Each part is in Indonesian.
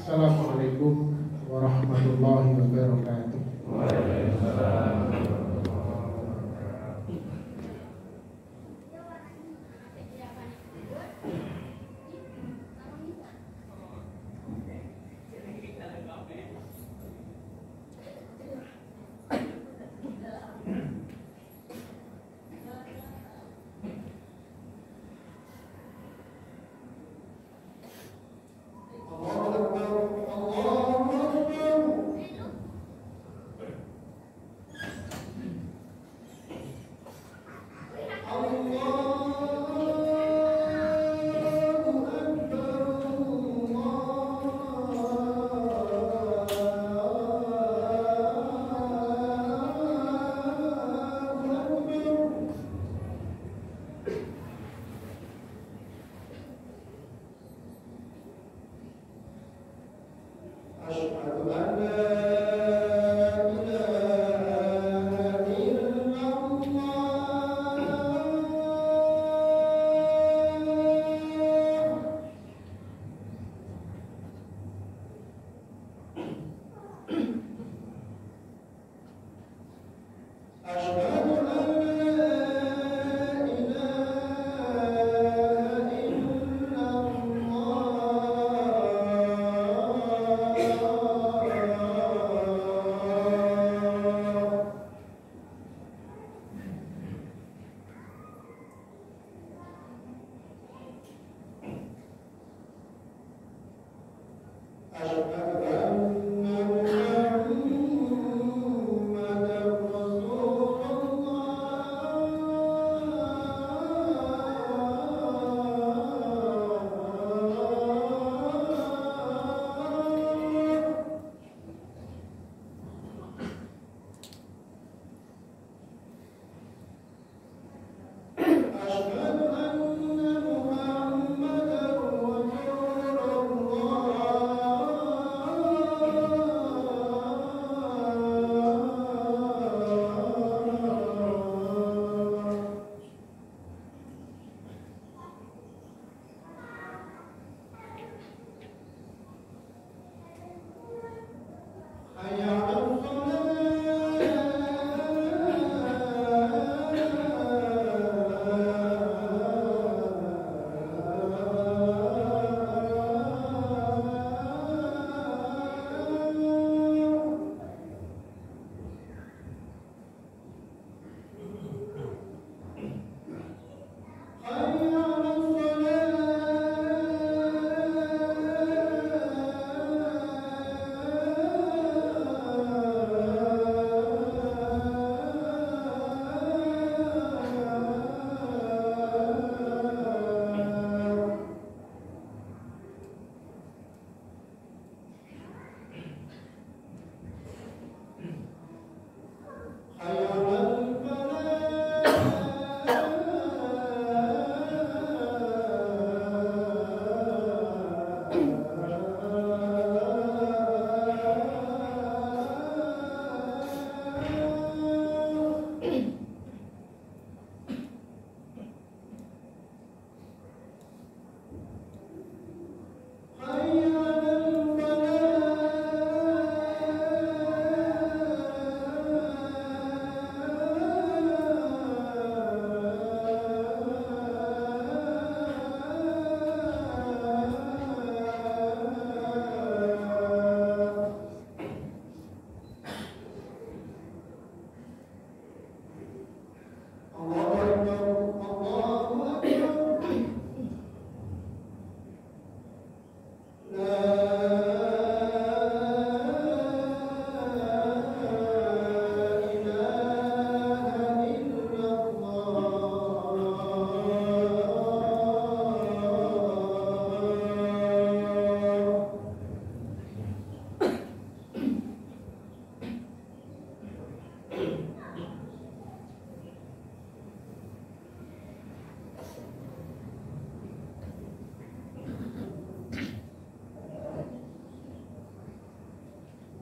Assalamualaikum warahmatullahi wabarakatuh. Waalaikumsalam.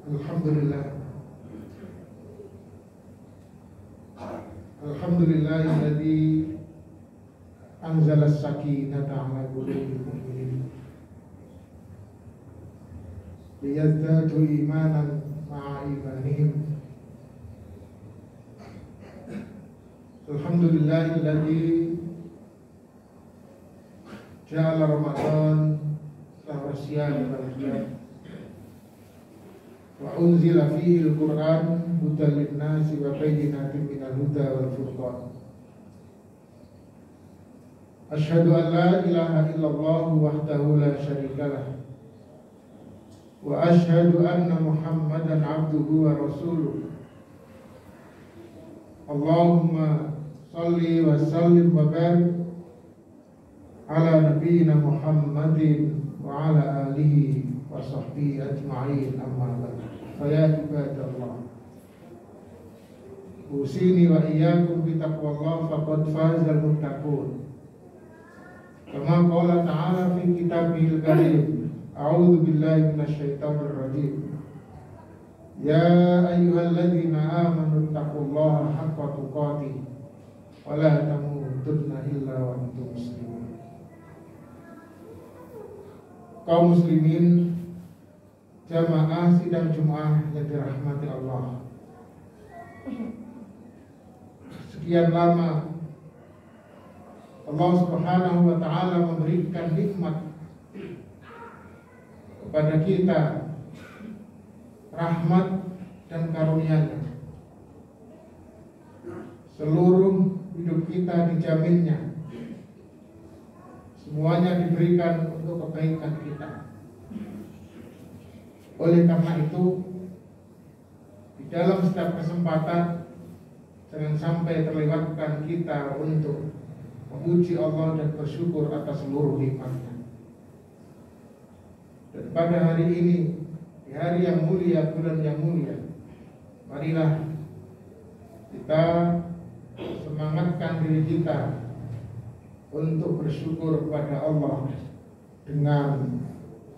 Alhamdulillah. Alhamdulillahilladzi anzala as-sakinata 'ala qulubil mu'minin liyazdadu imanan ma'a imanihim. Alhamdulillahilladzi ja'ala Ramadan syahra siyam wal hijab wa unzila fihi al-Qur'an hudan lin-nasi wa bayyinatin minal huda wal furqan. Asyhadu an la ilaha illallah wahdahu la syarikalah wa asyhadu anna Muhammadan abduhu wa rasuluh. Allahumma salli wa sallim wa barik ala nabiyyina Muhammadin wa ala alihi wa sahbihi ajma'in, amma ba'd. Fa ya ibadallah, usini wa iyyakum bi taqwallah faqad fazal muttaqun. Kama qala ta'ala fi kitabihil karim, a'udzu billahi minasyaitonir rajim. Ya ayyuhalladzina amanu taqullaha haqqa tuqatih wa la tamutunna illa wa antum muslimun. Kaum muslimin, jamaah sidang Jumat yang dirahmati Allah. Sekian lama Allah Subhanahu wa taala memberikan nikmat kepada kita, rahmat dan karunia-Nya. Seluruh hidup kita dijaminnya. Semuanya diberikan untuk kebaikan kita. Oleh karena itu, di dalam setiap kesempatan jangan sampai terlewatkan kita untuk memuji Allah dan bersyukur atas seluruh nikmat-Nya. Dan pada hari ini, di hari yang mulia, bulan yang mulia, marilah kita semangatkan diri kita untuk bersyukur kepada Allah dengan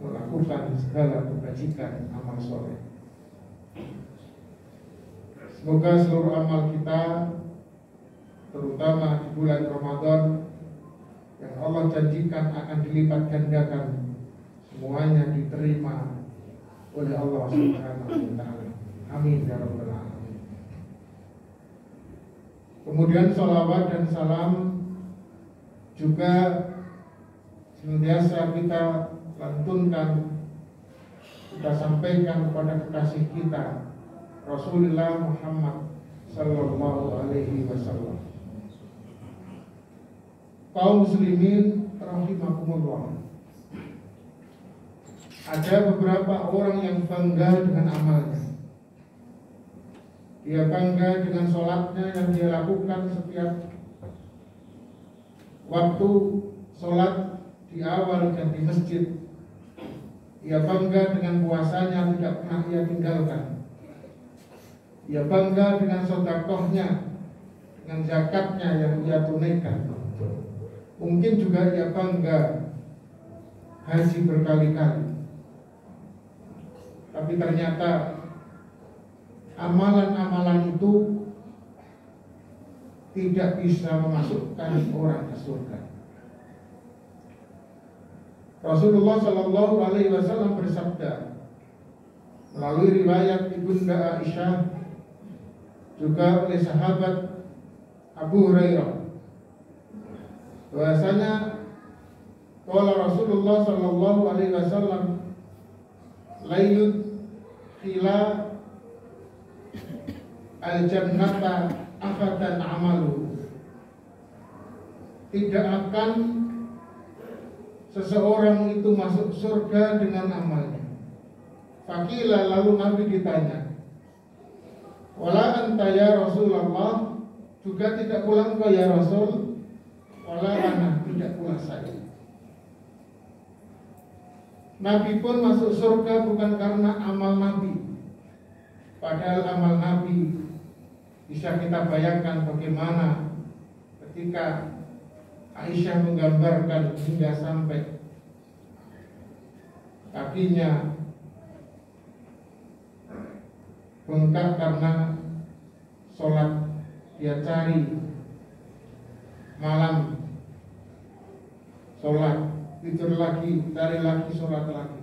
melakukan segala kebajikan amal soleh. Semoga seluruh amal kita, terutama di bulan Ramadan yang Allah janjikan akan dilipat gandakan, semuanya diterima oleh Allah Subhanahu wa taala. Amin ya rabbal alamin. Kemudian salawat dan salam juga senantiasa kita lantunkan, kita sampaikan kepada kekasih kita Rasulullah Muhammad sallallahu alaihi wasallam. Kaum muslimin rahimakumullah, ada beberapa orang yang bangga dengan amalnya. Dia bangga dengan sholatnya yang dia lakukan setiap waktu sholat di awal dan di masjid. Ia bangga dengan puasanya tidak pernah ia tinggalkan. Ia bangga dengan sedekahnya, dengan zakatnya yang ia tunaikan. Mungkin juga ia bangga haji berkali-kali. Tapi ternyata amalan-amalan itu tidak bisa memasukkan orang ke surga. Rasulullah Shallallahu Alaihi Wasallam bersabda melalui riwayat Ibunda Aisyah, juga oleh sahabat Abu Hurairah, bahwasanya qala Rasulullah Shallallahu Alaihi Wasallam, la yudkhila al-jannata ahadan amalu, tidak akan seseorang itu masuk surga dengan amalnya. Faqila, lalu Nabi ditanya, wala anta ya Rasulullah, juga tidak pula engkau ya Rasul, wala ana, tidak pula saya. Nabi pun masuk surga bukan karena amal Nabi. Padahal amal Nabi bisa kita bayangkan bagaimana ketika Aisyah menggambarkan hingga sampai kakinya bengkak karena sholat dia cari malam, sholat, tidur lagi, cari lagi, sholat lagi.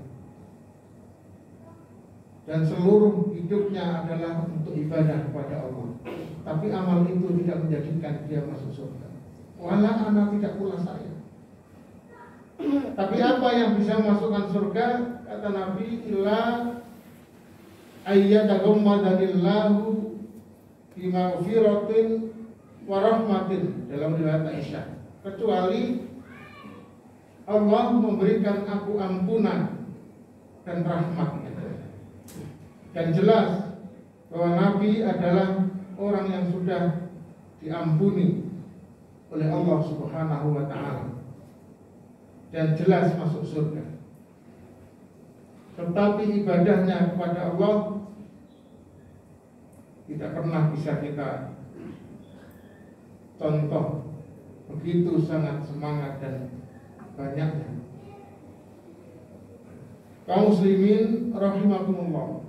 dan seluruh hidupnya adalah untuk ibadah kepada Allah, tapi amal itu tidak menjadikan dia masuk surga. Wala ana, tidak pula saya. Tapi apa yang bisa masukkan surga? Kata Nabi, illa ayyadaghammadanillahu bimaghfiratin wa rahmatin, dalam riwayat Aisyah, kecuali Allah memberikan aku ampunan dan rahmat. Dan jelas bahwa Nabi adalah orang yang sudah diampuni oleh Allah Subhanahu wa ta'ala, dan jelas masuk surga. Tetapi ibadahnya kepada Allah tidak pernah bisa kita contoh, begitu sangat semangat dan banyaknya. Kaum muslimin rahimakumullah,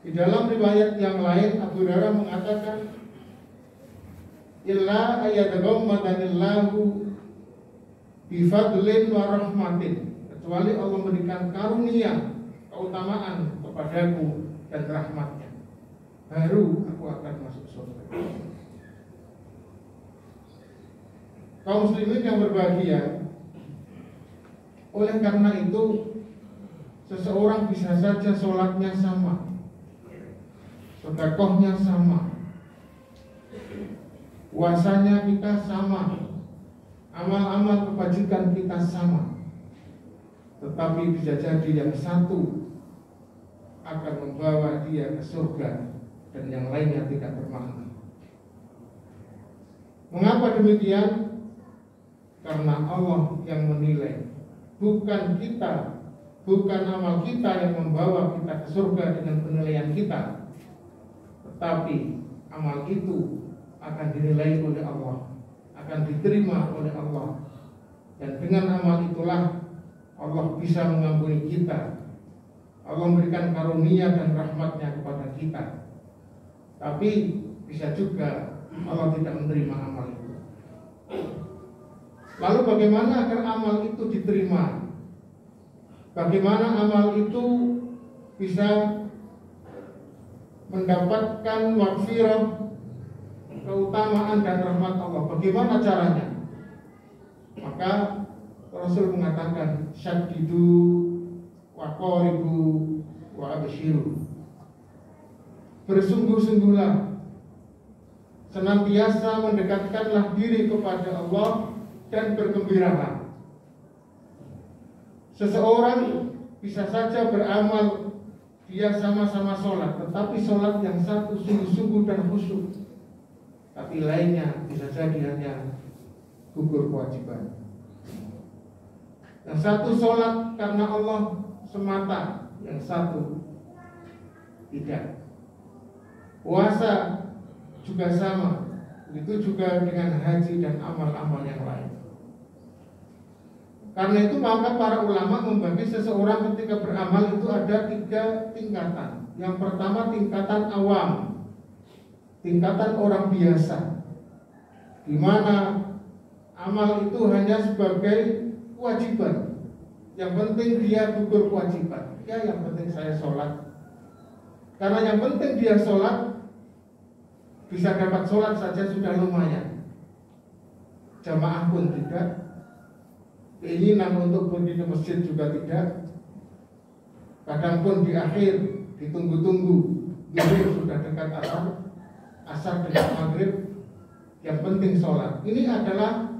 di dalam riwayat yang lain Abu Hurairah mengatakan, illa ayyadaghammadanillahu bifadlin wa rahmatin, kecuali Allah memberikan karunia, keutamaan kepadaku dan rahmatnya, baru aku akan masuk surga. Kaum muslimin yang berbahagia, oleh karena itu seseorang bisa saja sholatnya sama, sedekahnya sama, puasanya kita sama, amal-amal kebajikan kita sama, tetapi bisa jadi yang satu akan membawa dia ke surga dan yang lainnya tidak bermakna. Mengapa demikian? Karena Allah yang menilai, bukan kita, bukan amal kita yang membawa kita ke surga dengan penilaian kita, tetapi amal itu akan dinilai oleh Allah, akan diterima oleh Allah, dan dengan amal itulah Allah bisa mengampuni kita, Allah memberikan karunia dan rahmatnya kepada kita. Tapi bisa juga Allah tidak menerima amal itu. Lalu bagaimana agar amal itu diterima? Bagaimana amal itu bisa mendapatkan maghfirah, keutamaan dan rahmat Allah? Bagaimana caranya? Maka Rasul mengatakan, syaddidu wa qaribu wa abshiru. Bersungguh-sungguhlah, senantiasa mendekatkanlah diri kepada Allah dan bergembiralah. Seseorang bisa saja beramal, dia sama-sama sholat, tetapi sholat yang satu sungguh-sungguh dan khusyuk, tapi lainnya bisa jadi hanya gugur kewajiban. Yang satu sholat karena Allah semata, yang satu tidak. Puasa juga sama, begitu juga dengan haji dan amal-amal yang lain. Karena itu maka para ulama membagi seseorang ketika beramal itu ada 3 tingkatan. Yang pertama tingkatan awam, tingkatan orang biasa, di mana amal itu hanya sebagai kewajiban. Yang penting dia gugur kewajiban. Ya, yang penting saya sholat. Karena yang penting dia sholat, bisa dapat sholat saja sudah lumayan. Jamaah pun tidak, keinginan untuk pergi ke masjid juga tidak. Kadang pun di akhir ditunggu-tunggu, zuhur sudah dekat asar dekat maghrib, yang penting sholat. Ini adalah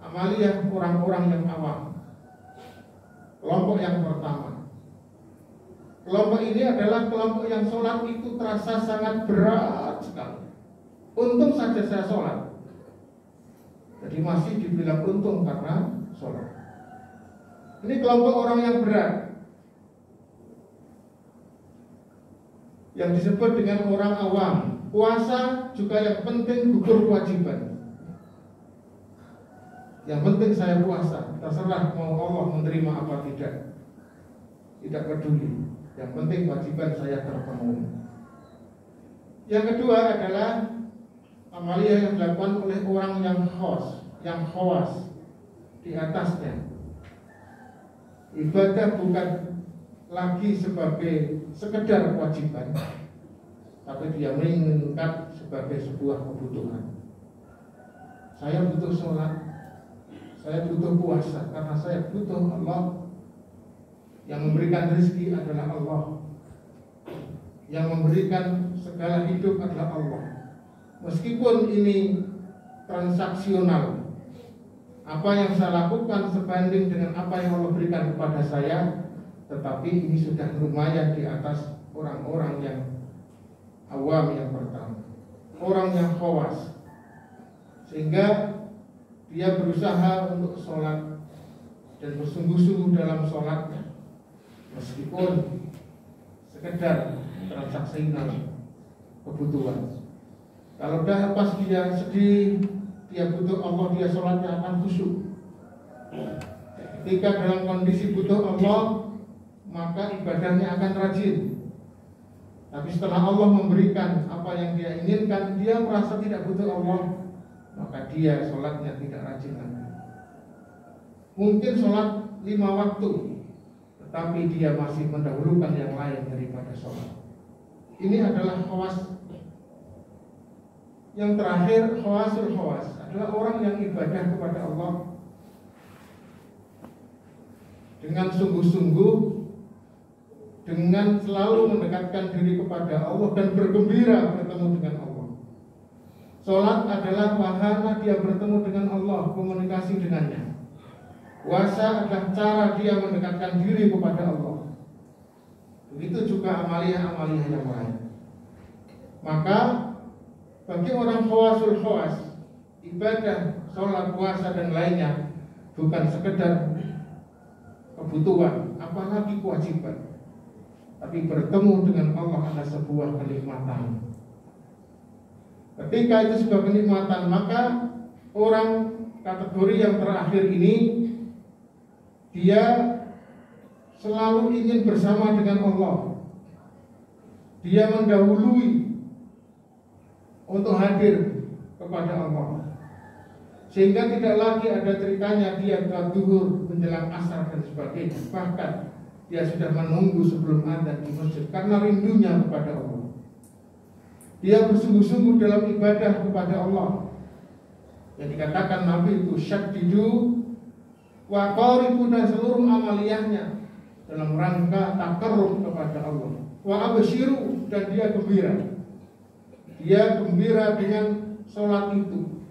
amaliyah orang-orang yang awam. Kelompok yang pertama, kelompok ini adalah kelompok yang sholat itu terasa sangat berat sekali. Untung saja saya sholat, jadi masih dibilang untung karena sholat. Ini kelompok orang yang berat, yang disebut dengan orang awam. Puasa juga yang penting gugur kewajiban. Yang penting saya puasa, terserah mau Allah menerima apa tidak peduli. Yang penting kewajiban saya terpenuhi. Yang kedua adalah amaliyah yang dilakukan oleh orang yang khawas di atasnya. Ibadah bukan lagi sebagai sekedar kewajiban, tapi dia menginginkan sebagai sebuah kebutuhan. Saya butuh sholat, saya butuh puasa, karena saya butuh Allah. Yang memberikan rezeki adalah Allah, yang memberikan segala hidup adalah Allah. Meskipun ini transaksional, apa yang saya lakukan sebanding dengan apa yang Allah berikan kepada saya, tetapi ini sudah lumayan di atas orang-orang yang awam yang pertama, orang yang khawas, sehingga dia berusaha untuk sholat dan bersungguh-sungguh dalam sholatnya, meskipun sekedar transaksional kebutuhan. Kalau dah pas dia sedih, dia butuh Allah, dia sholatnya akan khusyuk. Ketika dalam kondisi butuh Allah, maka ibadahnya akan rajin. Tapi setelah Allah memberikan apa yang dia inginkan, dia merasa tidak butuh Allah, maka dia sholatnya tidak rajin lagi. Mungkin sholat 5 waktu, tetapi dia masih mendahulukan yang lain daripada sholat. Ini adalah khawas. Yang terakhir, khawasul khawas adalah orang yang ibadah kepada Allah dengan sungguh-sungguh, dengan selalu mendekatkan diri kepada Allah dan bergembira bertemu dengan Allah. Sholat adalah wahana dia bertemu dengan Allah, komunikasi dengannya. Puasa adalah cara dia mendekatkan diri kepada Allah. Begitu juga amalia-amalia yang lain. Maka bagi orang khawasul khawas, ibadah, sholat, puasa dan lainnya bukan sekedar kebutuhan, apalagi kewajiban, tapi bertemu dengan Allah adalah sebuah kenikmatan. Ketika itu sebuah kenikmatan, maka orang kategori yang terakhir ini, dia selalu ingin bersama dengan Allah. Dia mendahului untuk hadir kepada Allah, sehingga tidak lagi ada ceritanya dia ke duhur menjelang asar dan sebagainya. Bahkan dia sudah menunggu sebelum adzan di masjid karena rindunya kepada Allah. Dia bersungguh-sungguh dalam ibadah kepada Allah. Yang dikatakan Nabi itu syaddidu wa qaribu, dan seluruh amaliyahnya dalam rangka takarrub kepada Allah. Wa absyiru, dan dia gembira. Dia gembira dengan sholat itu.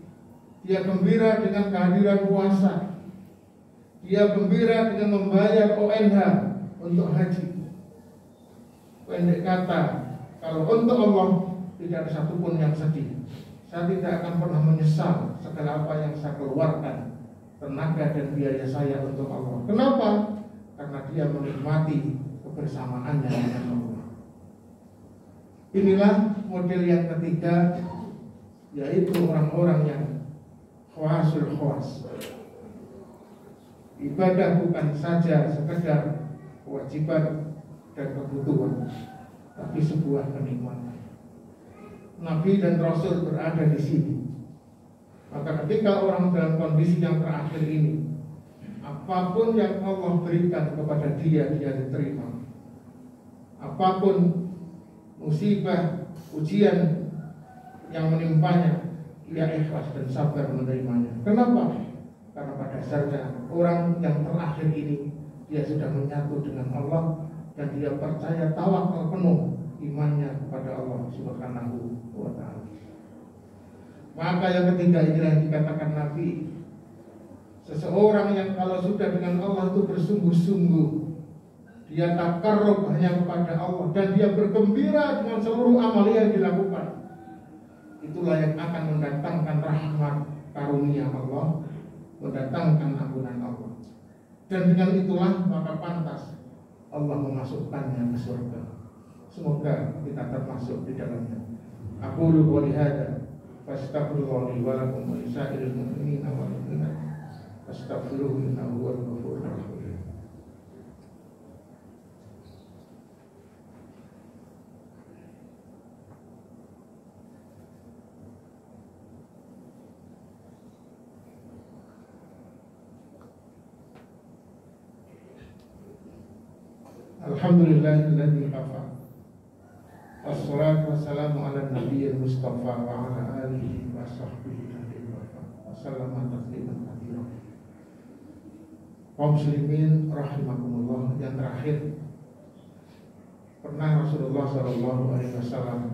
Dia gembira dengan kehadiran puasa. Dia gembira dengan membayar ONH untuk haji. Pendek kata, kalau untuk Allah tidak ada satupun yang sedih. Saya tidak akan pernah menyesal segala apa yang saya keluarkan, tenaga dan biaya saya untuk Allah. Kenapa? Karena dia menikmati kebersamaannya dengan Allah. Inilah model yang ketiga, yaitu orang-orang yang khawasul khawas. Ibadah bukan saja sekedar kewajiban dan kebutuhan, tapi sebuah kenikmatan. Nabi dan Rasul berada di sini. Maka ketika orang dalam kondisi yang terakhir ini, apapun yang Allah berikan kepada dia, dia diterima. Apapun musibah, ujian yang menimpanya, ia ikhlas dan sabar menerimanya. Kenapa? Karena pada dasarnya orang yang terakhir ini, dia sudah menyatu dengan Allah dan dia percaya tawakal penuh imannya kepada Allah Subhanahu wa ta'ala. Maka yang ketiga inilah yang dikatakan Nabi, seseorang yang kalau sudah dengan Allah itu bersungguh-sungguh, dia takarrub hanya kepada Allah dan dia bergembira dengan seluruh amal yang dilakukan, itulah yang akan mendatangkan rahmat karunia Allah, mendatangkan ampunan Allah. Dan dengan itulah maka pantas Allah memasukkannya ke surga. Semoga kita termasuk di dalamnya. Aku qouli hadza fastaghfirullah li wa lakum wa lisairil mu'minina wal mu'minat. Astaghfiruhu innahu huwal ghafurur rahim. Alhamdulillahilladzi kafa. Wassalatu wassalamu ala nabiyyil mustafa wa ala alihi wa sahbihi wa sallama tasliman katsiran. Kaum muslimin rahimakumullah, yang terakhir, pernah Rasulullah SAW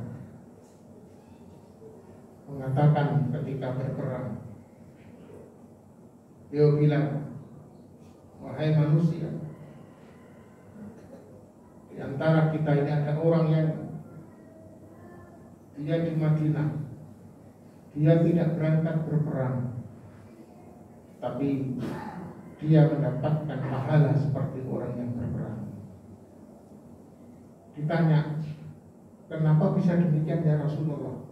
mengatakan ketika berperang, beliau bilang, wahai manusia, di antara kita ini ada orang yang dia di Madinah, dia tidak berangkat berperang, tapi dia mendapatkan pahala seperti orang yang berperang. Ditanya, kenapa bisa demikian ya Rasulullah?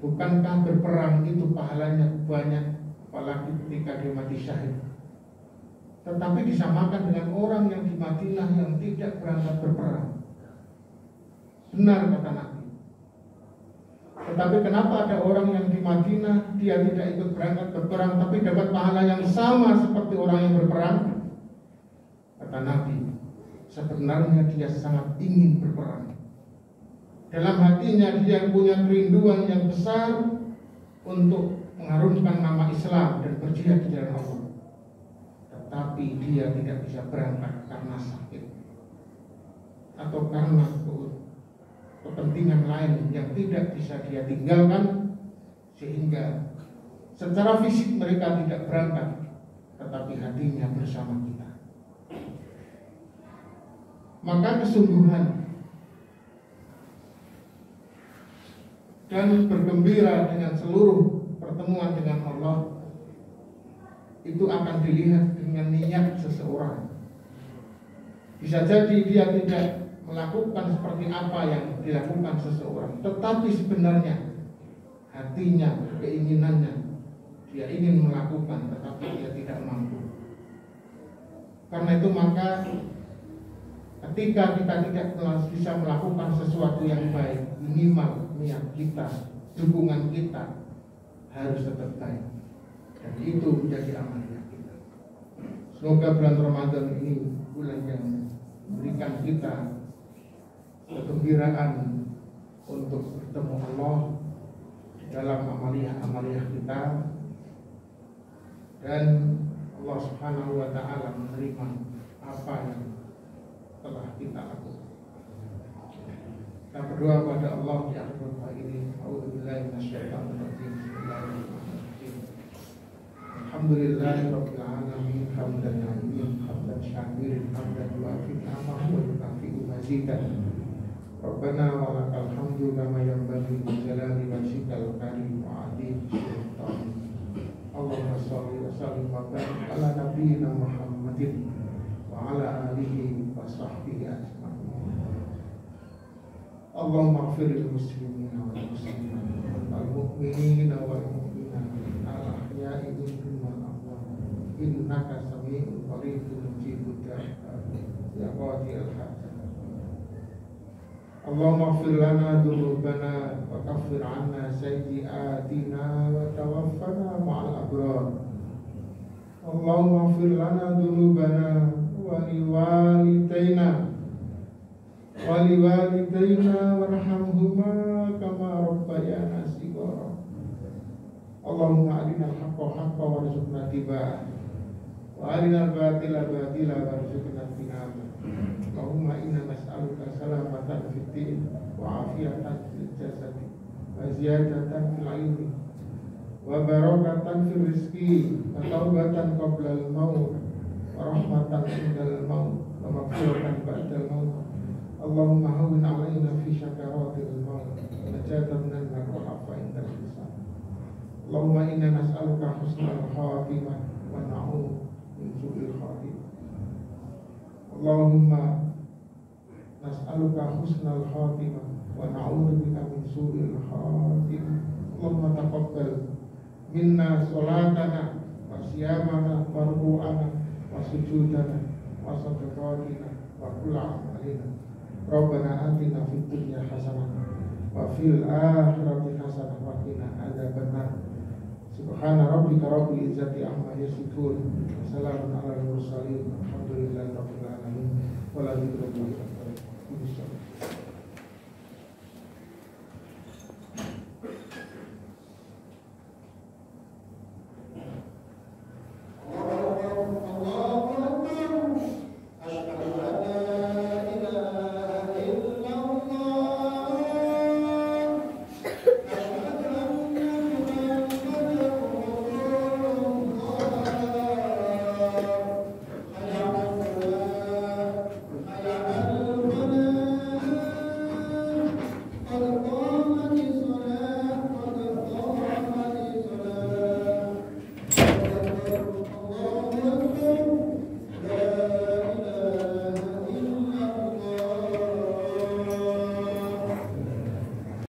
Bukankah berperang itu pahalanya banyak, apalagi ketika dia mati syahid? Tetapi disamakan dengan orang yang di Madinah yang tidak berangkat berperang. Benar kata Nabi. Tetapi kenapa ada orang yang di Madinah dia tidak ikut berangkat berperang tapi dapat pahala yang sama seperti orang yang berperang? Kata Nabi, sebenarnya dia sangat ingin berperang. Dalam hatinya dia punya kerinduan yang besar untuk mengharumkan nama Islam dan berjihad di jalan Allah. Tapi dia tidak bisa berangkat karena sakit atau karena kepentingan lain yang tidak bisa dia tinggalkan, sehingga secara fisik mereka tidak berangkat, tetapi hatinya bersama kita. Maka kesungguhan dan bergembira dengan seluruh pertemuan dengan Allah itu akan dilihat dengan niat seseorang. Bisa jadi dia tidak melakukan seperti apa yang dilakukan seseorang, tetapi sebenarnya hatinya, keinginannya, dia ingin melakukan tetapi dia tidak mampu. Karena itu maka ketika kita tidak bisa melakukan sesuatu yang baik, minimal niat kita, dukungan kita harus tetap baik. Dan itu menjadi amanah kita. Semoga bulan Ramadan ini bulan yang memberikan kita kegembiraan untuk bertemu Allah dalam amaliyah-amaliyah kita, dan Allah Subhanahu wa Ta'ala menerima apa yang telah kita lakukan. Kita berdoa kepada Allah di akhir doa ini. A'udzubillahi minasyaitonir rajim. Bismillahirrahmanirrahim. Alhamdulillahirabbil alamin, hamdan na'im, hamdan syakirin, hamdan yuafi ni'amahu wa yukafi'u mazidah. Rabbana wa lakal hamdu kama yanbaghi li jalali wajhikal karim wa 'azimi sultanik. Allahumma shalli wa sallim wa barik ala nabiyyina Muhammadin wa ala alihi wa sahbihi ajma'in. Allahumma ighfir lil muslimina wal muslimat wal mu'minina wal mu'minat al ahya'i minhum wal amwat innaka sami'un qaribun mujibud da'wat ya qadiyal hajat. Allahumma ighfir lana dzunubana wa kaffir 'anna sayyi'atina wa tawaffana ma'al abrar. Allahumma ighfir lana dzunubana wa liwalidayna warhamhuma kama rabbayana shighara. Allahumma arinal haqqa haqqan warzuqna ittiba'ah wa arinal batila batila warzuqna ijtinabah. Allahumma inna nas'aluka salamatan fid din wa afiyatan fil jasadi wa ziyadatan fil ilmi wa barakatan fil rizqi wa taubatan qabla al maut wa rahmatan indal maut wa maghfiratan ba'dal maut. Allahumma hawwin 'alaina fi syakaratil maut wa najatan minan nar wa 'afwa indal hisab. Allahumma inna nas'aluka husnal khatimah wa na'udzu min su'il khatimah. Allahumma nas'aluka husnal khatimah wa na'udzu bika min su'il khatimah. Allahumma taqabbal minna salatana wa siyamana wa ruku'ana wa sujudana wa sadaqatina wa kullu amalina. Rabbana atina fid dunya hasanah wa fil akhirati hasanah wa qina adzabannar. Subhana rabbika rabbil izzati amma yasifun. Wassalamun alal mursalin. Alhamdulillahi rabbil alamin. Wala dzikrullahi akbar.